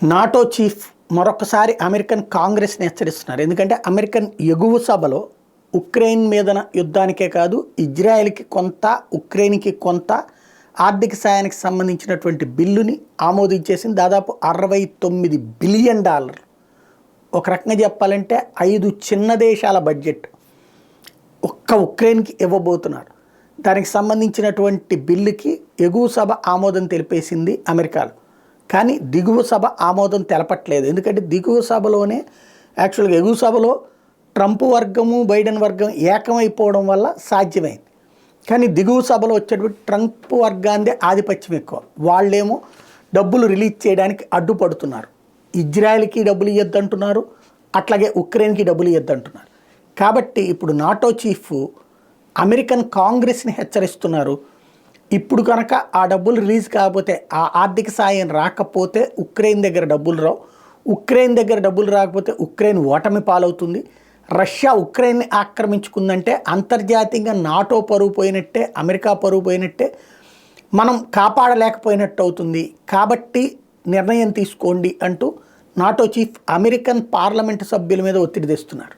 NATO chief మరొకసారి American కాంగ్రెస్ని హెచ్చరిస్తున్నారు. ఎందుకంటే అమెరికన్ ఎగువ సభలో ఉక్రెయిన్ మీదన యుద్ధానికే కాదు, ఇజ్రాయెల్కి కొంత, ఉక్రెయిన్కి కొంత ఆర్థిక సాయానికి సంబంధించినటువంటి బిల్లుని ఆమోదించేసింది. దాదాపు $69 బిలియన్. ఒక రకంగా చెప్పాలంటే 5 చిన్న దేశాల బడ్జెట్ ఒక్క ఉక్రెయిన్కి ఇవ్వబోతున్నారు. దానికి సంబంధించినటువంటి బిల్లుకి ఎగువ సభ ఆమోదం తెలిపేసింది అమెరికాలో. కానీ దిగువ సభ ఆమోదం తెలపట్లేదు. ఎందుకంటే దిగువ సభలోనే యాక్చువల్గా ఎగువ సభలో ట్రంప్ వర్గము బైడెన్ వర్గం ఏకమైపోవడం వల్ల సాధ్యమైంది. కానీ దిగువ సభలో వచ్చేటువంటి ట్రంప్ వర్గాందే ఆధిపత్యం ఎక్కువ. వాళ్ళేమో డబ్బులు రిలీజ్ చేయడానికి అడ్డుపడుతున్నారు. ఇజ్రాయెల్కి డబ్బులు ఇవ్వద్దంటున్నారు, అట్లాగే ఉక్రెయిన్కి డబ్బులు ఇవ్వద్దంటున్నారు. కాబట్టి ఇప్పుడు నాటో చీఫ్ అమెరికన్ కాంగ్రెస్ని హెచ్చరిస్తున్నారు. ఇప్పుడు కనుక ఆ డబ్బులు రిలీజ్ కాకపోతే, ఆ ఆర్థిక సాయం రాకపోతే ఉక్రెయిన్ దగ్గర డబ్బులు రావు. ఉక్రెయిన్ దగ్గర డబ్బులు రాకపోతే ఉక్రెయిన్ ఓటమి పాలవుతుంది. రష్యా ఉక్రెయిన్ని ఆక్రమించుకుందంటే అంతర్జాతీయంగా నాటో పరువు పోయినట్టే, అమెరికా పరువు పోయినట్టే, మనం కాపాడలేకపోయినట్టు అవుతుంది. కాబట్టి నిర్ణయం తీసుకోండి అంటూ నాటో చీఫ్ అమెరికన్ పార్లమెంటు సభ్యుల మీద ఒత్తిడి తెస్తున్నారు.